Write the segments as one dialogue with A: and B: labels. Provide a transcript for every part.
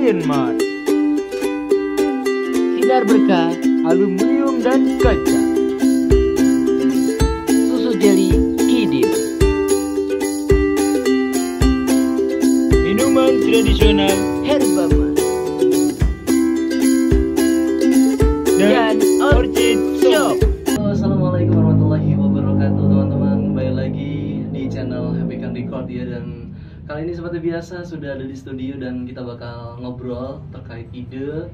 A: Iron Mart,
B: Sinar Berkah,
A: aluminium dan kaca,
B: susu jeli Kidin,
A: minuman tradisional
B: Herbama,
A: dan Orchid Shop.
C: Assalamualaikum warahmatullahi wabarakatuh teman-teman. Kembali lagi di channel Happy Can Record ya. Dan kali ini seperti biasa sudah ada di studio dan kita bakal ngobrol terkait ide,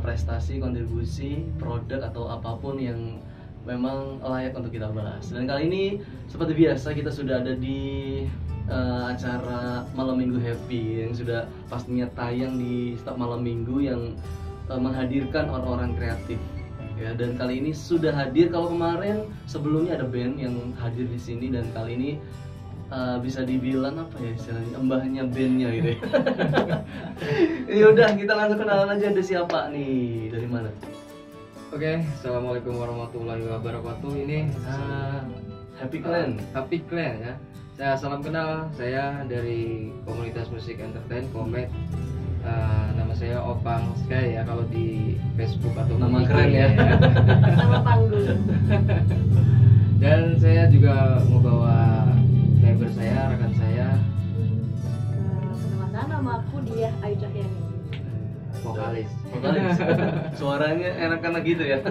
C: prestasi, kontribusi, produk atau apapun yang memang layak untuk kita bahas. Dan kali ini seperti biasa kita sudah ada di acara Malam Minggu Happy yang sudah pastinya tayang di setiap malam minggu yang menghadirkan orang-orang kreatif. Ya, dan kali ini sudah hadir. Kalau kemarin sebelumnya ada band yang hadir di sini, dan kali ini bisa dibilang apa ya istilahnya, mbahnya bandnya gitu ya. Ya udah, kita langsung kenalan aja. Ada siapa nih, dari mana?
D: Oke, assalamualaikum warahmatullahi wabarakatuh. Ini
C: Happy Clan.
D: Happy Clan ya. Saya salam kenal. Saya dari komunitas musik entertain Komet. Nama saya Opang Sky ya kalau di Facebook atau
C: Nama
D: IG
C: keren ya.
E: Nama panggung.
D: Dan saya juga membawa member saya, rekan saya,
E: Perkenalkan, nama aku Diah Ayu Cahyani.
D: vokalis.
C: Suaranya enak-enak gitu ya.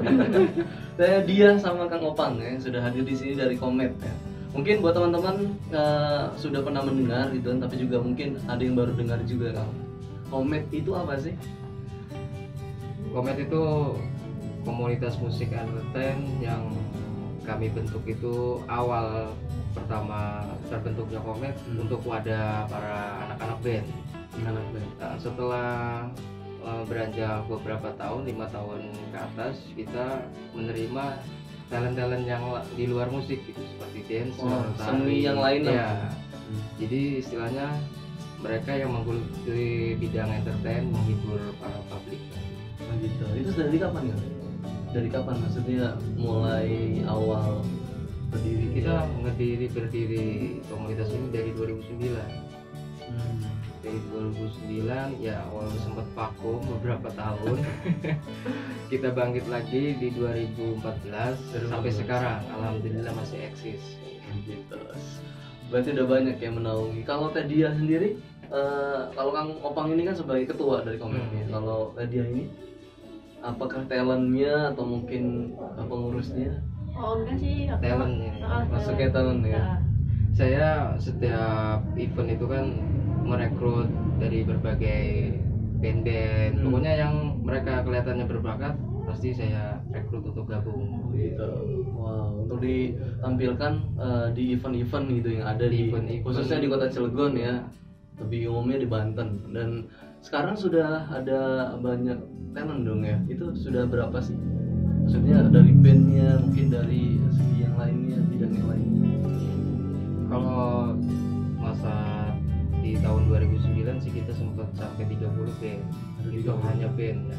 C: Saya dia sama Kang Opang ya, sudah hadir di sini dari Komet ya. Mungkin buat teman-teman sudah pernah mendengar gitu, tapi juga mungkin ada yang baru dengar juga. Kang, Komet itu apa sih?
D: Komet itu komunitas musik entertain yang kami bentuk itu awal pertama terbentuknya Komet untuk wadah para anak-anak band.
C: Anak band.
D: Nah, setelah beranjak beberapa tahun, 5 tahun ke atas, kita menerima talent-talent yang di luar musik gitu, seperti dancer,
C: seni yang lain
D: ya.
C: lah.
D: Jadi istilahnya mereka yang menggeluti bidang entertain, menghibur para publik.
C: Oh gitu. Itu dari kapan ya? Dari kapan maksudnya mulai awal berdiri?
D: Kita berdiri komunitas ini dari 2009. Dari 2009 ya awal sempat vakum beberapa tahun. Kita bangkit lagi di 2014 sampai sekarang, alhamdulillah masih eksis.
C: Gitu. Berarti udah banyak yang menaungi. Kalau Teh Diah sendiri, kalau Kang Opang ini kan sebagai ketua dari komunitas. Kalau Teh Diah ini, apakah talentnya atau mungkin pengurusnya?
E: Oh enggak sih, aku
D: Talentnya.
C: Masuknya talent ya?
D: Saya setiap event itu kan merekrut dari berbagai band-band. Pokoknya yang mereka kelihatannya berbakat pasti saya rekrut untuk gabung.
C: Gitu. Wow, untuk ditampilkan di event-event gitu yang ada di
D: Event-event.
C: khususnya di Kota Cilegon ya. Lebih umumnya di Banten. Dan sekarang sudah ada banyak talent dong ya. Itu sudah berapa sih? Maksudnya dari bandnya, mungkin dari segi yang lainnya, bidang yang lainnya.
D: Kalau masa di tahun 2009 sih kita sempat sampai 30 band. Itu hanya band ya.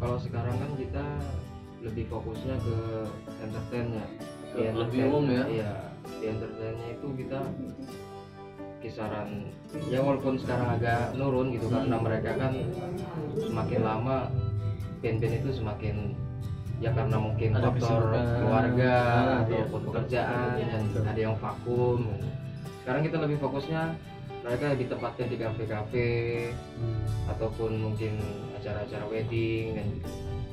D: Kalau sekarang kan kita lebih fokusnya ke entertainnya.
C: Lebih umum ya?
D: Iya, di entertainnya itu kita kisaran ya, walaupun sekarang agak nurun gitu karena mereka kan semakin lama band-band itu semakin ya karena mungkin
C: Ada
D: faktor
C: kesibukan.
D: keluarga
C: Iya,
D: ataupun pekerjaan dan ada yang vakum. Sekarang kita lebih fokusnya mereka ditempatkan di kafe-kafe ataupun mungkin acara-acara wedding dan gitu.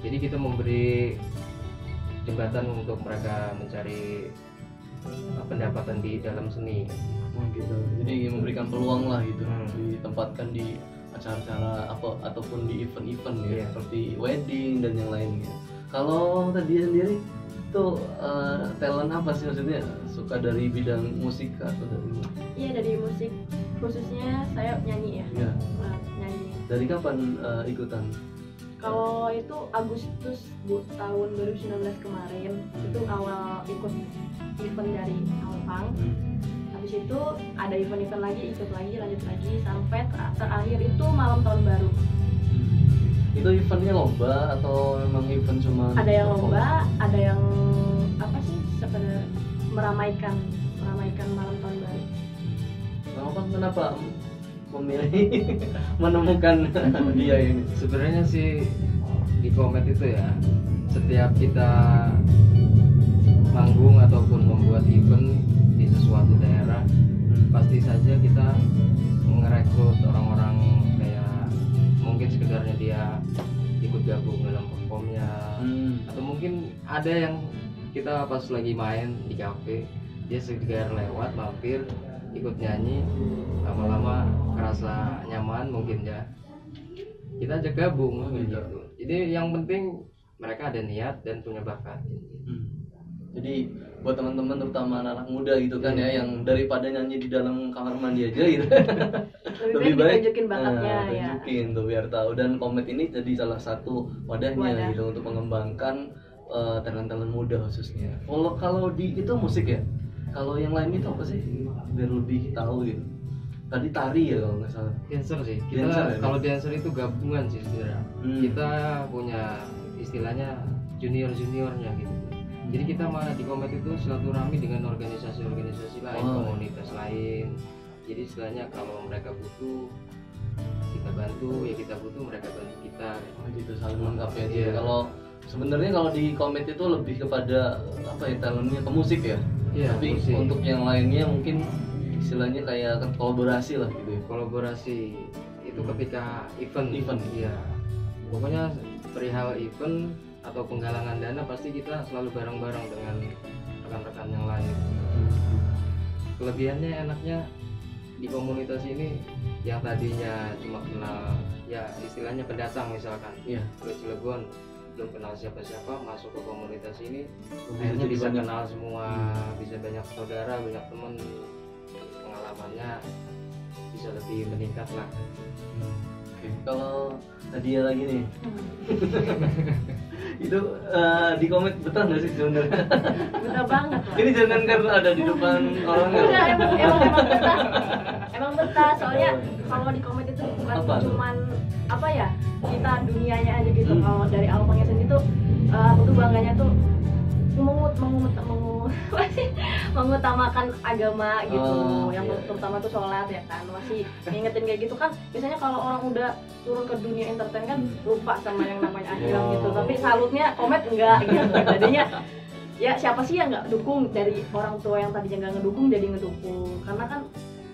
D: Jadi kita memberi jembatan untuk mereka mencari pendapatan di dalam seni.
C: Oh gitu. Jadi memberikan peluang lah gitu, ditempatkan di acara-acara apa ataupun di event-event ya,
D: Iya.
C: seperti wedding dan yang lainnya. Kalau tadi sendiri tuh talent apa sih, maksudnya suka dari bidang musik atau dari
E: Iya, dari musik, khususnya saya nyanyi ya.
C: ya.
E: Nah, nyanyi.
C: Dari kapan ikutan?
E: Kalau itu Agustus tahun 2019 kemarin, itu awal ikut event dari Alpang. Habis itu ada event-event lagi, ikut lagi, lanjut lagi sampai terakhir itu malam tahun baru.
C: Itu eventnya lomba atau memang event cuma?
E: Ada yang lomba, ada yang apa sih, sekedar meramaikan malam tahun baru.
C: Bang Opang kenapa memilih menemukan dia ini?
D: Sebenarnya sih di Komet itu ya, setiap kita manggung ataupun membuat event di sesuatu daerah, pasti saja kita merekrut orang-orang kayak mungkin sekedarnya dia ikut gabung dalam performnya, atau mungkin ada yang kita pas lagi main di kafe dia sekedar lewat mampir ikut nyanyi, lama-lama kerasa nyaman mungkin ya kita ajak gabung gitu. Jadi yang penting mereka ada niat dan punya bakat.
C: Jadi buat teman-teman terutama anak-anak muda gitu kan ya, yang daripada nyanyi di dalam kamar mandi aja gitu,
E: lebih baik tunjukin bakatnya ya.
C: tunjukin tuh biar tahu. Dan Komet ini jadi salah satu wadahnya gitu untuk mengembangkan talent-talent muda khususnya. Kalau di itu musik ya, kalau yang lain itu apa sih biar lebih tahu gitu? Tadi tari ya kalau nggak salah.
D: Dancer sih.
C: Dancer ya?
D: Kalau dancer itu gabungan sih sebenarnya. Kita punya istilahnya junior-juniornya gitu. Jadi kita malah di Komet itu silaturahmi dengan organisasi-organisasi lain, komunitas lain. Jadi istilahnya kalau mereka butuh kita bantu, ya kita butuh mereka bantu kita.
C: Gitu saling melengkapi aja. Kalau sebenarnya kalau di Komet itu lebih kepada apa ya, talentnya ke musik ya. Tapi musik. Untuk yang lainnya mungkin istilahnya kayak kolaborasi lah gitu ya.
D: Kolaborasi itu ketika event. Iya. Pokoknya perihal event atau penggalangan dana pasti kita selalu bareng-bareng dengan rekan-rekan yang lain. Kelebihannya enaknya di komunitas ini yang tadinya cuma kenal ya istilahnya pendatang misalkan ke Cilegon belum kenal siapa-siapa, masuk ke komunitas ini akhirnya bisa kenal semua, bisa banyak saudara, banyak teman, pengalamannya bisa lebih meningkat lah.
C: Kalau Nadia lagi nih itu di Komet betah nggak sih sebenarnya?
E: Betah banget lah.
C: Ini jangan karena ada di depan orang
E: enggak, emang betah soalnya kalau di Komet itu bukan cuman apa ya, kita dunianya aja gitu. Kalau dari Alpangnya sendiri tuh aku tuh bangganya tuh mengutamakan agama gitu, yang terutama tuh sholat ya kan, masih ngingetin kayak gitu kan. Biasanya kalau orang udah turun ke dunia entertain kan lupa sama yang namanya akhirat gitu, tapi salutnya Komet enggak gitu. Jadinya ya siapa sih yang nggak dukung, dari orang tua yang tadinya nggak ngedukung jadi ngedukung, karena kan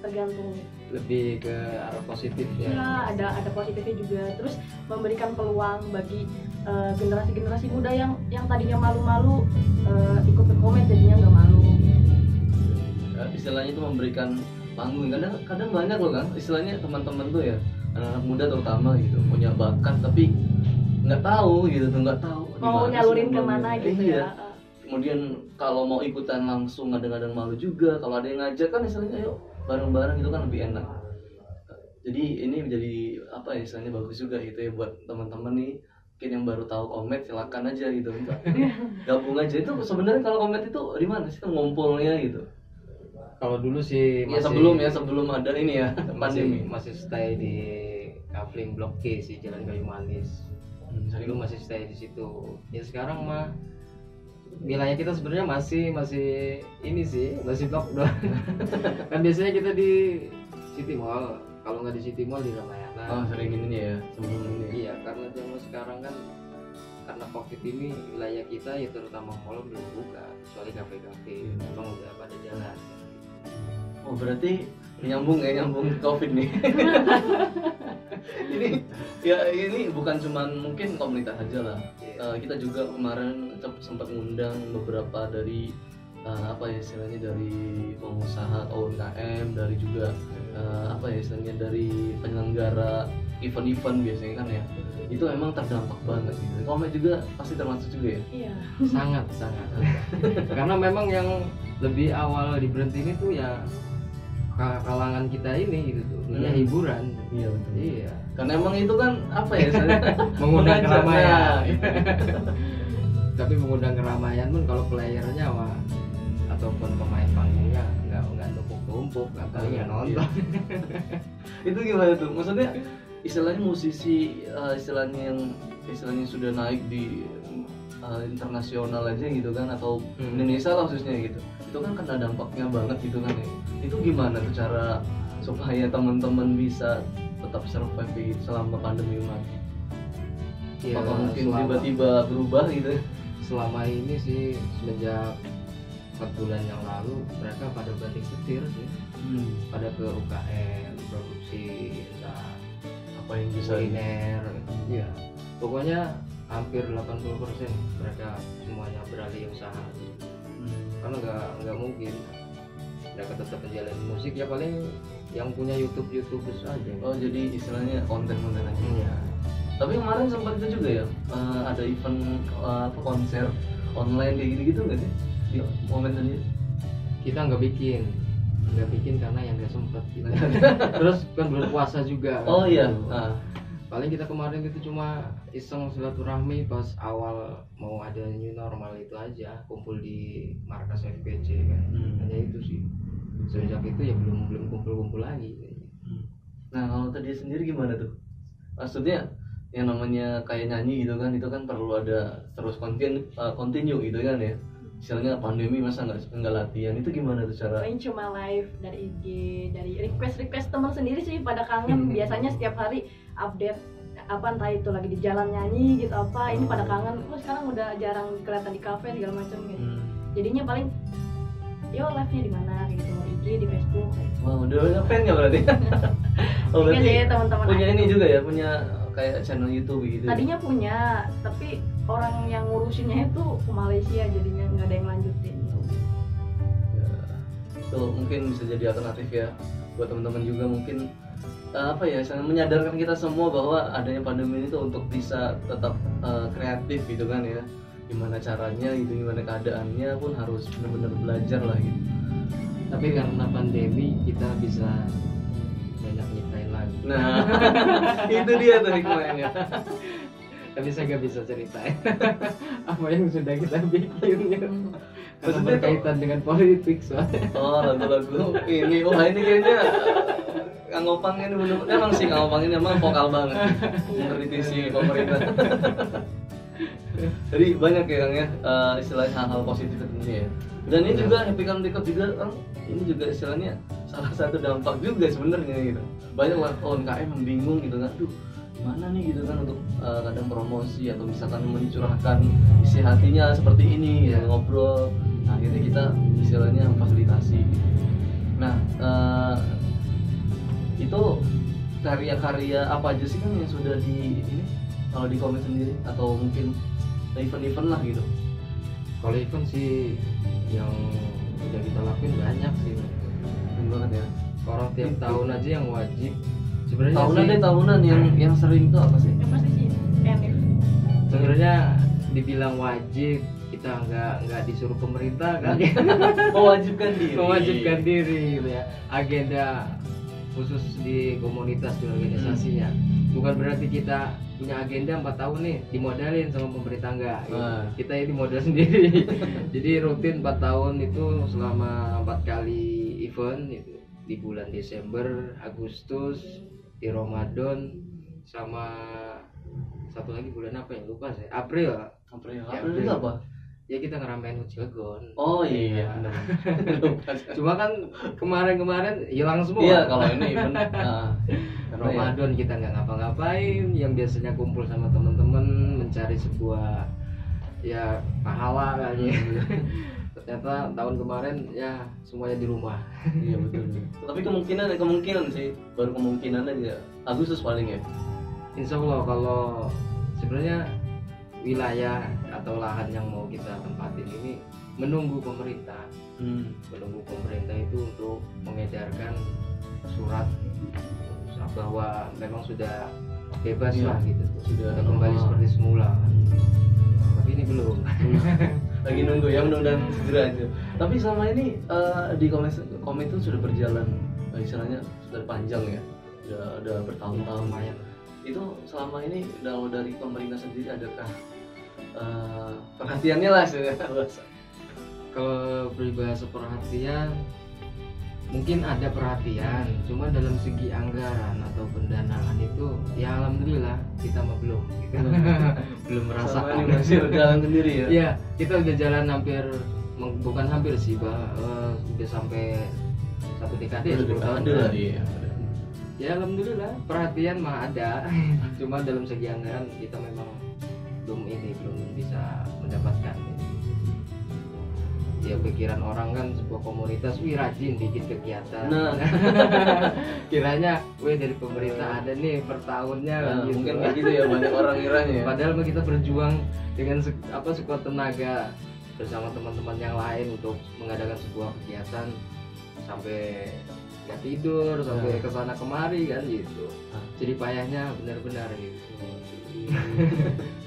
E: tergantung
D: lebih ke arah positif ya.
E: Ya ada positifnya juga, terus memberikan peluang bagi generasi-generasi muda yang tadinya malu-malu ikut ke Komet jadinya nggak malu.
C: Istilahnya itu memberikan panggung. Kadang banyak loh kan istilahnya teman-teman tuh ya, anak-anak muda terutama gitu punya bakat tapi nggak tahu gitu tuh, nggak tahu
E: mau nyalurin kemana gitu ya.
C: Kemudian kalau mau ikutan langsung kadang-kadang malu juga. Kalau ada yang ngajak kan istilahnya ayo bareng-bareng itu kan lebih enak. Jadi ini menjadi apa ya, istilahnya bagus juga gitu ya buat teman-teman nih mungkin yang baru tahu Komet, silakan aja gitu, gabung aja. Itu sebenarnya kalau Komet itu di mana sih ngumpulnya gitu?
D: Kalau dulu sih masih,
C: sebelum ada ini ya pandemi
D: masih stay di Kavling Blok G sih, Jalan Kayu Manis. Dulu masih stay di situ. Ya sekarang mah wilayah kita sebenarnya masih ini sih, masih lockdown. Kan biasanya kita di City Mall, kalau nggak di City Mall di Ramayana.
C: Sering ini ya sebelum ini.
D: Iya, karena zaman sekarang kan karena COVID ini wilayah kita ya terutama mall belum buka, kecuali kafe-kafe memang udah pada jalan.
C: Oh berarti nyambung COVID nih. ini bukan cuman mungkin komunitas aja lah. Kita juga kemarin sempat ngundang beberapa dari apa ya istilahnya, dari pengusaha atau UMKM, dari juga apa ya istilahnya dari penyelenggara event-event biasanya kan ya. Itu emang terdampak banget gitu. Komet juga pasti termasuk juga ya?
E: Iya.
D: Sangat. Karena memang yang lebih awal diberhenti ini tuh ya kalangan kita ini gitu tuh, dunia hiburan.
C: Iya betul.
D: Iya.
C: Karena emang itu kan apa ya
D: mengundang keramaian. Tapi mengundang keramaian pun kalau playernya ataupun pemain panggungnya nggak tumpuk-tumpuk, apalagi nonton.
C: Itu gimana tuh? Maksudnya istilahnya musisi istilahnya sudah naik di internasional aja gitu kan, atau Indonesia lah khususnya gitu. Itu kan kena dampaknya banget gitu kan ya. Itu gimana tuh cara supaya teman-teman bisa tetap survive gitu selama pandemi ini?
D: Ya,
C: Apakah mungkin
D: selama-
C: tiba-tiba berubah gitu ya?
D: selama ini sih semenjak 4 bulan yang lalu mereka pada banting setir sih, pada ke UKM produksi entah
C: Apa yang bisa
D: kuliner, ya pokoknya hampir 80% mereka semuanya beralih usaha, karena nggak mungkin mereka tetap menjalani musik, ya paling yang punya YouTube saja.
C: Oh, jadi istilahnya konten-konten aja.
D: Iya.
C: Tapi kemarin sempat itu juga ya, ada event konser online kayak gitu-gitu nggak sih di momen sendiri?
D: Kita nggak bikin karena yang nggak sempet gitu. Terus kan belum puasa juga.
C: Oh iya.
D: Gitu.
C: Ah.
D: Paling kita kemarin itu cuma iseng silaturahmi pas awal mau ada new normal itu aja, kumpul di markas FPC kan. Hanya itu sih. Sejak itu ya belum kumpul lagi.
C: Nah, kalau tadi sendiri gimana tuh? Maksudnya yang namanya kayak nyanyi gitu kan, itu kan perlu ada terus continue gitu kan ya. Misalnya pandemi masa nggak latihan, itu gimana tuh cara?
E: Paling cuma live dari IG, dari request teman sendiri sih pada kangen. Biasanya setiap hari update apa, entah itu lagi di jalan nyanyi gitu apa, ini pada kangen. Oh sekarang udah jarang kelihatan di kafe segala macam gitu. Jadinya paling yo live-nya di mana gitu, IG, di Facebook kayak.
C: Wah, udah banyak fan nggak berarti? Oh,
E: Iya
C: berarti
E: sih, teman-teman
C: punya
E: aku.
C: ini juga ya, punya kayak channel YouTube gitu.
E: Tadinya punya, tapi orang yang ngurusinnya itu ke Malaysia, jadinya nggak ada yang lanjutin.
C: Ya, itu mungkin bisa jadi alternatif ya buat teman-teman juga, mungkin apa ya, menyadarkan kita semua bahwa adanya pandemi ini tuh untuk bisa tetap kreatif gitu kan ya, gimana caranya gitu, gimana keadaannya pun harus benar-benar belajar lah gitu.
D: Tapi karena pandemi kita bisa banyak nyiptain lagu.
C: Nah itu dia tuh hikmahnya.
D: Tapi saya nggak bisa ceritain apa yang sudah kita bikin gitu. Karena
C: Maksudnya
D: berkaitan dengan politik soalnya.
C: Oh, lagu-lagu ini, wah ini kayaknya Kang Opang ini bener-bener, emang sih Kang Opang ini emang vokal banget mengkritisi pemerintah. Jadi banyak ya Kang ya, istilahnya hal-hal positif tentunya ya. Dan ini juga Happy Kan Record juga Kang, ini juga istilahnya salah satu dampak juga sebenarnya gitu. Banyak UMKM yang bingung gitu kan, aduh mana nih gitu kan untuk kadang promosi atau misalkan mencurahkan isi hatinya seperti ini ya, ngobrol. Nah akhirnya kita istilahnya memfasilitasi. Nah itu karya-karya apa aja sih kan yang sudah di ini kalau di komen sendiri, atau mungkin event-event lah gitu?
D: Kalau event sih yang udah kita lakuin banyak sih.
C: Keren banget ya.
D: Orang tiap tahun aja yang wajib. Sebenarnya
C: Tahunan
D: sih,
C: deh, tahunan yang sering tuh apa sih?
E: Yang pasti sih NF.
D: sebenarnya dibilang wajib, kita nggak disuruh pemerintah kan.
C: Mewajibkan diri.
D: Mewajibkan diri gitu ya. Agenda khusus di komunitas di organisasinya. Bukan berarti kita punya agenda 4 tahun nih dimodalin sama pemerintah, enggak gitu. Kita ini modal sendiri. Jadi rutin 4 tahun itu selama 4 kali event itu di bulan Desember, Agustus, di Ramadan, sama satu lagi bulan apa ya lupa saya, April.
C: April.
D: Ya,
C: April itu apa?
D: Ya kita ngeramein Cilegon.
C: Oh iya.
D: Ya.
C: Benar.
D: Cuma kan kemarin hilang semua.
C: Iya kalau ini event. Karena ya,
D: Ramadan kita nggak ngapa-ngapain, yang biasanya kumpul sama teman-teman mencari sebuah ya pahala kayaknya. Ternyata tahun kemarin ya semuanya di rumah.
C: iya betul. Tapi kemungkinan sih, baru kemungkinan aja Agustus paling ya.
D: Insya Allah kalau sebenarnya wilayah atau lahan yang mau kita tempatin ini menunggu pemerintah. Menunggu pemerintah itu untuk mengedarkan surat bahwa memang sudah bebas
C: Iya,
D: lah gitu,
C: sudah
D: kembali
C: normal.
D: seperti semula. Tapi ini belum.
C: Lagi nunggu ya, mudah-mudahan segera aja. Tapi selama ini di komen itu sudah berjalan, istilahnya sudah panjang ya, udah bertahun-tahun.
D: Lumayan.
C: Itu selama ini kalau dari pemerintah sendiri adakah perhatiannya lah bahasa?
D: Kalau peribahasa perhatian mungkin ada perhatian, cuma dalam segi anggaran atau pendanaan itu ya alhamdulillah kita mah belum gitu. Belum
C: Selama
D: merasakan.
C: ini masih berjalan sendiri ya.
D: Iya, kita udah jalan hampir bukan hampir sih, udah sampai 1 dekade,
C: Udah
D: 10 tahun
C: ada lah, iya.
D: ya alhamdulillah perhatian mah ada. Cuma dalam segi anggaran kita memang belum bisa mendapatkan. Ya pikiran orang kan sebuah komunitas, wih rajin bikin kegiatan.
C: Nah,
D: Kiranya, wih dari pemerintah ada nih per tahunnya kan gitu.
C: mungkin kayak gitu ya banyak orang kiranya ya.
D: Padahal mah kita berjuang dengan sekuat tenaga bersama teman-teman yang lain untuk mengadakan sebuah kegiatan sampai nggak tidur, sampai kesana kemari kan gitu. Jadi payahnya benar-benar gitu.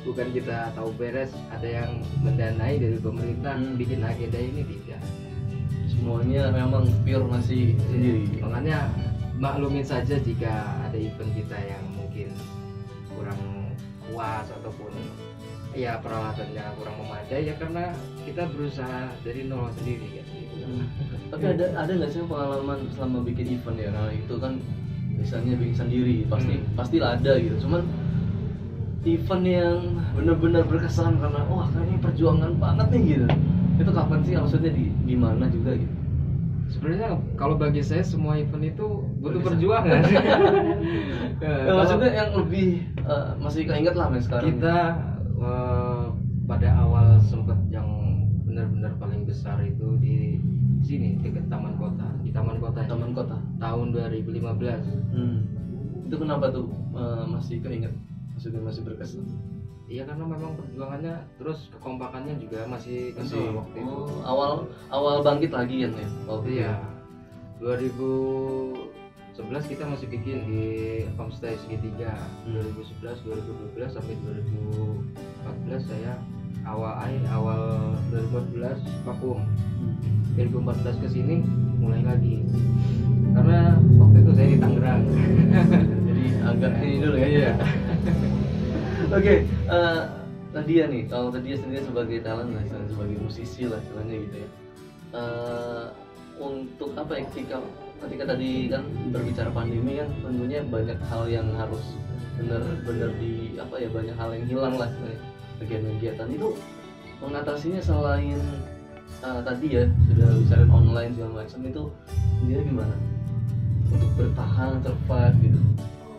D: Bukan kita tahu beres, ada yang mendanai dari pemerintah bikin agenda ini, tidak.
C: Semuanya memang pure masih sendiri.
D: Makanya maklumin saja jika ada event kita yang mungkin kurang puas ataupun ya peralatannya kurang memadai, ya karena kita berusaha dari nol sendiri kan gitu.
C: Tapi ada nggak sih pengalaman selama bikin event ya? Nah itu kan misalnya bikin sendiri pasti ada gitu. Cuman event yang benar-benar berkesan karena wah kayaknya perjuangan banget nih gitu. Itu kapan sih, maksudnya di mana juga gitu?
D: Sebenarnya kalau bagi saya semua event itu butuh perjuangan.
C: Ya, maksudnya yang lebih masih keinget lah mas sekarang.
D: Kita pada awal sempat yang benar-benar paling besar itu di sini dekat Taman Kota, di Taman Kota. Tahun 2015.
C: Itu kenapa tuh masih keinget? Maksudnya masih berkesan?
D: Iya karena memang perjuangannya terus kekompakannya juga masih kental waktu itu.
C: Awal bangkit lagi kan ya?
D: Iya. 2011 kita masih bikin di Homestay Segitiga. 2011, 2012 sampai 2014 saya awal 2014 vakum. 2014 ke sini mulai lagi. Karena waktu itu saya di Tangerang.
C: Jadi agak ini dulu ya.
D: Iya.
C: Oke, Nadia nih, kalau Nadia sendiri sebagai talent lah, sebagai musisi lah istilahnya gitu ya. Untuk apa ya, ketika tadi kan berbicara pandemi kan tentunya banyak hal yang harus benar-benar banyak hal yang hilang lah kegiatan-kegiatan itu. Mengatasinya selain tadi ya sudah bicarain online segala macam, itu sendiri gimana untuk bertahan, survive gitu?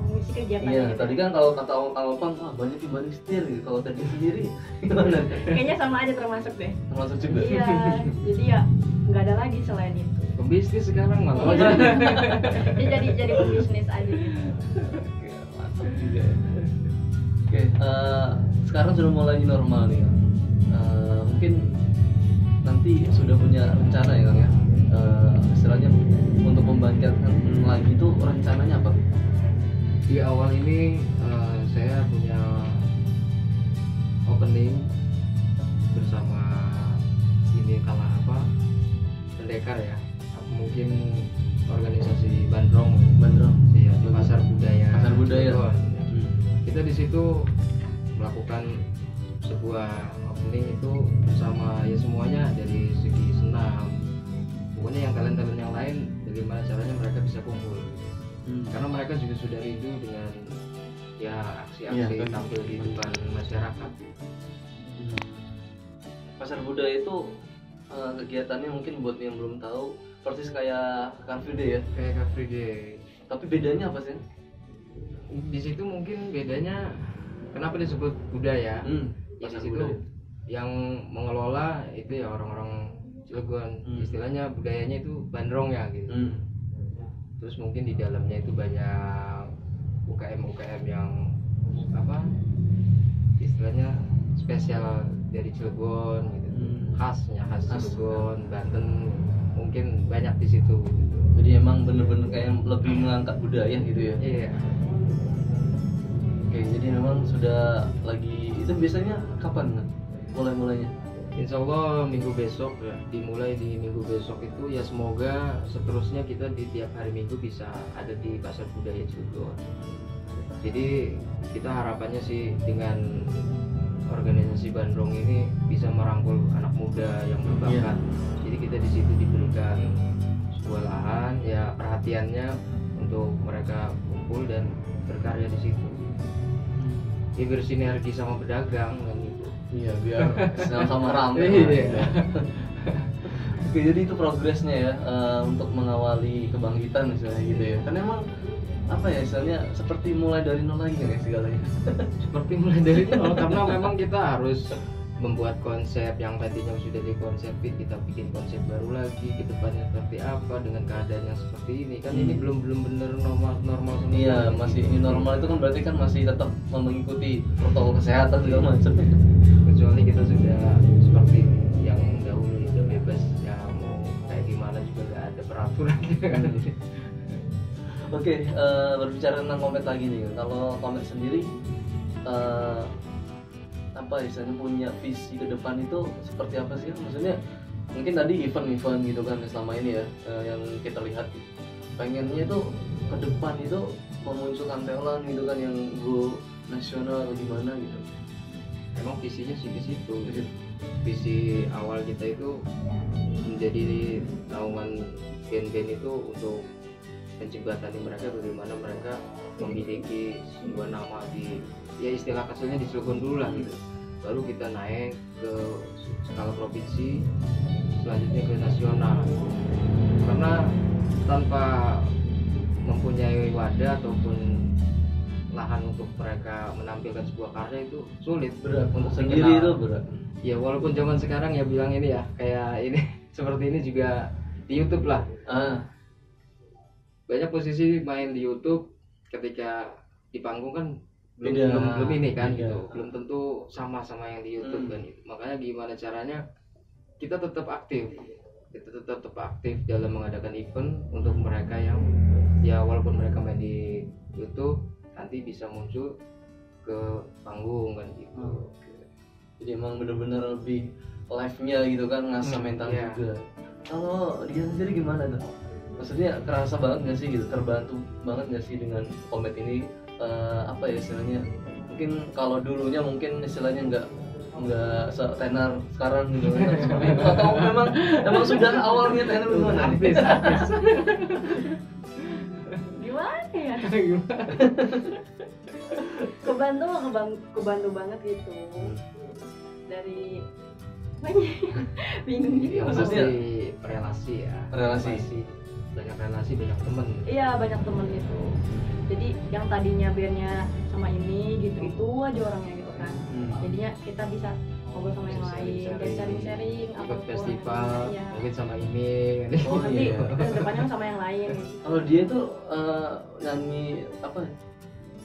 E: Mengisi kegiatan
C: Iya,
E: gitu.
C: tadi kan kalau kata Opang, wah banyak dibanding setir gitu. Kalau tadi sendiri gimana?
E: Kayaknya sama aja termasuk deh.
C: Termasuk juga.
E: Iya, jadi ya nggak ada lagi selain itu.
D: Pembisnis sekarang malah.
E: Dia jadi pebisnis aja gitu.
C: Oke, mantap juga ya. Oke, sekarang sudah mulai normal nih. Mungkin nanti sudah punya rencana ya Kang ya. Istilahnya untuk membangkitkan lagi itu rencananya apa?
D: Di awal ini saya punya opening bersama ini pendekar ya, mungkin organisasi Bandrong ya, di Pasar Budaya. Cilegon. Kita di situ melakukan sebuah opening itu bersama ya semuanya dari segi senam, pokoknya yang talent yang lain bagaimana caranya mereka bisa kumpul. Karena mereka juga sudah rindu dengan ya aksi-aksi tampil di depan masyarakat.
C: Pasar Budaya itu kegiatannya mungkin buat yang belum tahu persis kayak Car Free Day ya.
D: Kayak Car Free Day.
C: Tapi bedanya apa sih?
D: Di situ mungkin bedanya kenapa disebut budaya? Ya di situ yang mengelola itu ya orang-orang Cilegon. Istilahnya budayanya itu Bandrong ya gitu. Terus mungkin di dalamnya itu banyak UKM yang istilahnya spesial dari Cilegon gitu. Khas Cilegon, Banten, mungkin banyak di situ gitu.
C: Jadi emang bener-bener kayak lebih mengangkat budaya gitu ya.
D: Iya.
C: Oke, jadi memang sudah lagi, itu biasanya kapan mulainya?
D: Insya Allah minggu besok ya, dimulai di minggu besok itu ya, semoga seterusnya kita di tiap hari Minggu bisa ada di Pasar Budaya Cilegon. Jadi kita harapannya sih dengan organisasi Bandrong ini bisa merangkul anak muda yang berbakat. Jadi kita di situ diberikan sebuah lahan ya, perhatiannya untuk mereka kumpul dan berkarya di situ. Dia bersinergi sama pedagang kan gitu.
C: Iya, biar sama-sama ramai.
D: Iya.
C: Oke, jadi itu progresnya ya, untuk mengawali kebangkitan misalnya gitu ya. Kan emang apa ya istilahnya seperti mulai dari nol lagi kan ya segalanya.
D: Seperti mulai dari nol karena memang kita harus membuat konsep yang tadinya sudah dikonsepin, kita bikin konsep baru lagi ke depannya seperti apa dengan keadaan yang seperti ini kan. Ini belum benar normal semua.
C: Iya, masih ini normal itu kan berarti kan masih tetap mengikuti protokol kesehatan segala macam.
D: Kecuali kita sudah seperti yang dahulu udah bebas ya, mau kayak gimana juga gak ada peraturan.
C: Oke, berbicara tentang Komet lagi nih. Kalau Komet sendiri apa istilahnya punya visi ke depan itu seperti apa sih? Maksudnya mungkin tadi event-event gitu kan selama ini ya, yang kita lihat pengennya tuh ke depan itu memunculkan talent gitu kan yang go nasional atau gimana gitu.
D: Emang visinya sih di situ. Visi awal kita itu menjadi naungan band-band itu untuk menjembatani mereka bagaimana mereka memiliki sebuah nama di, ya istilah kecilnya di Cilegon dulu lah gitu. Baru kita naik ke skala provinsi, selanjutnya ke nasional. Karena tanpa mempunyai wadah ataupun lahan untuk mereka menampilkan sebuah karya itu sulit,
C: Berat
D: untuk
C: sendiri
D: dikenal.
C: itu berat.
D: Ya walaupun zaman sekarang ya bilang ini ya kayak ini seperti ini juga di YouTube lah. Banyak posisi main di YouTube ketika di panggung kan belum ini kan gitu, belum tentu sama yang di YouTube kan gitu. Makanya gimana caranya kita tetap aktif dalam mengadakan event untuk mereka yang ya walaupun mereka main di YouTube nanti bisa muncul ke panggung kan gitu.
C: Jadi emang bener-bener lebih live-nya gitu kan, ngasah mental
D: iya.
C: juga. Kalau dia sendiri gimana tuh? Maksudnya kerasa banget nggak sih gitu, terbantu banget nggak sih dengan Komet ini? Apa ya istilahnya? Mungkin kalau dulunya mungkin istilahnya nggak setenar sekarang gitu kan, seperti itu. Atau memang sudah awalnya tenar gimana?
D: Artis.
E: Gimana ya? kebantu banget gitu. Dari bingung gitu.
D: Ya,
C: Maksudnya
D: relasi ya.
C: Relasi.
D: Banyak relasi, banyak temen.
E: Iya, banyak temen gitu. Jadi yang tadinya bandnya sama ini gitu itu aja orangnya gitu kan. Jadinya kita bisa ngobrol sama yang lain, dan sharing
D: ikut
E: apapun.
D: festival,
E: Iya.
D: mungkin sama ini.
C: Oh,
E: Nanti
C: iya.
E: kedepannya sama yang lain.
C: Kalau dia tuh nyanyi apa?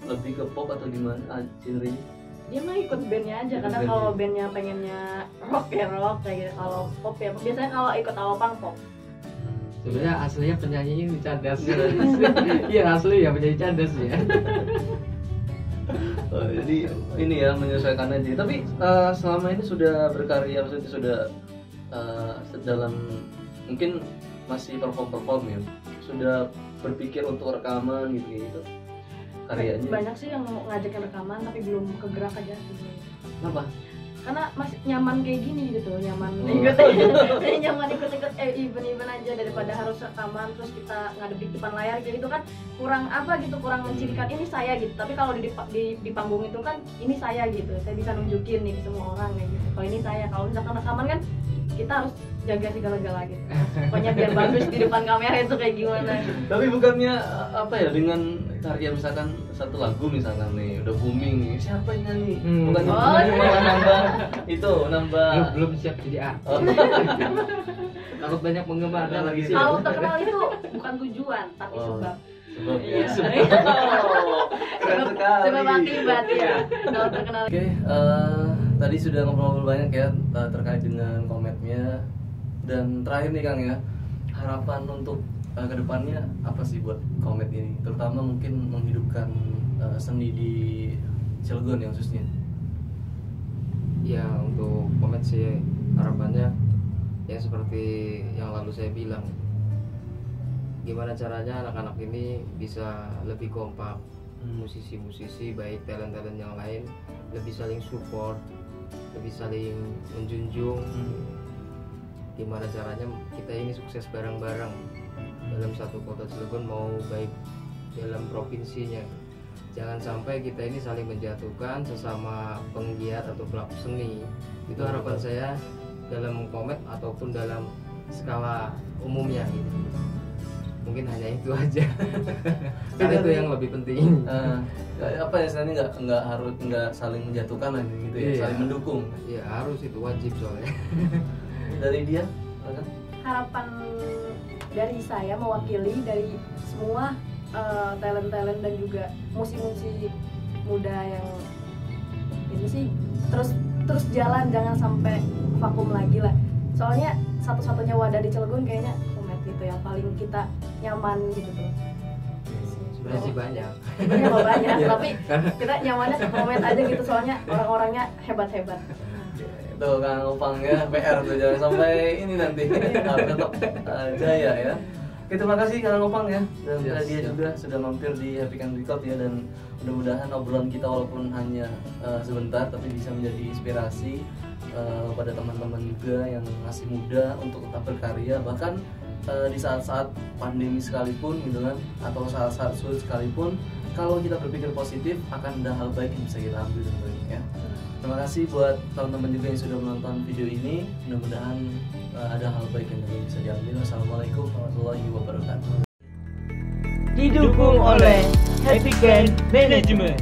C: Lebih ke pop atau gimana genrenya?
E: Dia mah ikut bandnya aja,
C: Ikut
E: karena
C: band
E: kalau
C: ya.
E: bandnya pengennya rock ya rock kayak gitu. Kalau pop ya biasanya kalau ikut awal pop.
D: Sebenarnya aslinya penyanyinya ini Cadas. Iya asli ya penyanyi Cadas ya.
C: Jadi ini ya menyesuaikan aja. Tapi selama ini sudah berkarya, maksudnya sudah dalam mungkin masih perform ya. Sudah berpikir untuk rekaman gitu karyanya.
E: Banyak sih yang mau ngajakin rekaman tapi belum kegerak aja sebenarnya.
C: Kenapa?
E: Karena masih nyaman kayak gini gitu, nyaman
C: Oh.
E: nyaman ikut event aja daripada harus rekaman terus kita ngadep di depan layar kayak gitu kan kurang apa gitu, kurang mencirikan ini saya gitu. Tapi kalau di panggung itu kan ini saya gitu, saya bisa nunjukin nih ke semua orang kayak gitu. Kalau ini saya, kalau misalkan rekaman kan kita harus jaga segala-gala gitu. Pokoknya biar bagus di depan kamera itu kayak gimana.
C: Tapi bukannya apa ya, dengan karya misalkan satu lagu misalkan nih udah booming nih, siapa yang nyanyi? Bukannya
E: Oh,
C: bukannya
E: iya.
C: malah nambah
D: Belum siap jadi
C: Oh.
D: Takut banyak penggemar
C: Ada lagi sih.
E: Kalau terkenal itu bukan tujuan tapi
C: Oh.
E: sebab.
C: sebab
E: Iya.
C: Keren sekali.
E: Sebab akibat ya. Kalau terkenal.
C: Oke, tadi sudah ngobrol-ngobrol banyak ya terkait dengan Kometnya. Dan terakhir nih Kang ya, harapan untuk kedepannya apa sih buat Komet ini? Terutama mungkin menghidupkan seni di Cilegon ya khususnya.
D: Ya untuk Komet sih harapannya ya seperti yang lalu saya bilang, gimana caranya anak-anak ini bisa lebih kompak, musisi-musisi baik talent-talent yang lain lebih saling support, lebih saling menjunjung. Gimana caranya kita ini sukses bareng-bareng dalam satu kota Cilegon, mau baik dalam provinsinya. Jangan sampai kita ini saling menjatuhkan sesama penggiat atau pelaku seni. Itu harapan saya dalam Komet ataupun dalam skala umumnya gitu. Mungkin hanya itu aja. Karena itu yang lebih penting.
C: Apa ya, istilahnya nggak saling menjatuhkan lah gitu ya,
D: Iya.
C: saling mendukung.
D: Iya harus, itu wajib soalnya.
C: Dari dia, silakan.
E: Harapan dari saya mewakili dari semua talent-talent dan juga musisi-musisi muda yang ini sih terus jalan, jangan sampai vakum lagi lah. Soalnya satu-satunya wadah di Cilegon kayaknya Komet gitu yang paling kita nyaman gitu tuh.
D: Sebenarnya sih banyak.
E: Sebenarnya mah banyak,
C: Iya.
E: tapi kita nyamannya ke Komet aja gitu, soalnya orang-orangnya hebat-hebat.
C: Tuh Kang Opang ya, PR tuh, jangan sampai ini nanti tetap jaya ya. Oke, terima kasih Kang Opang ya, dan
D: Yes,
C: dia
D: siap.
C: juga sudah mampir di Happy Can Record ya, dan mudah-mudahan obrolan kita walaupun hanya sebentar tapi bisa menjadi inspirasi pada teman-teman juga yang masih muda untuk tetap berkarya, bahkan di saat-saat pandemi sekalipun gitu kan, atau saat-saat sulit sekalipun, kalau kita berpikir positif akan ada hal baik yang bisa kita ambil tentunya ya. Terima kasih buat teman-teman juga yang sudah menonton video ini. Mudah-mudahan ada hal baik yang bisa diambil. Wassalamualaikum warahmatullahi wabarakatuh.
A: Didukung oleh Happy Can Management.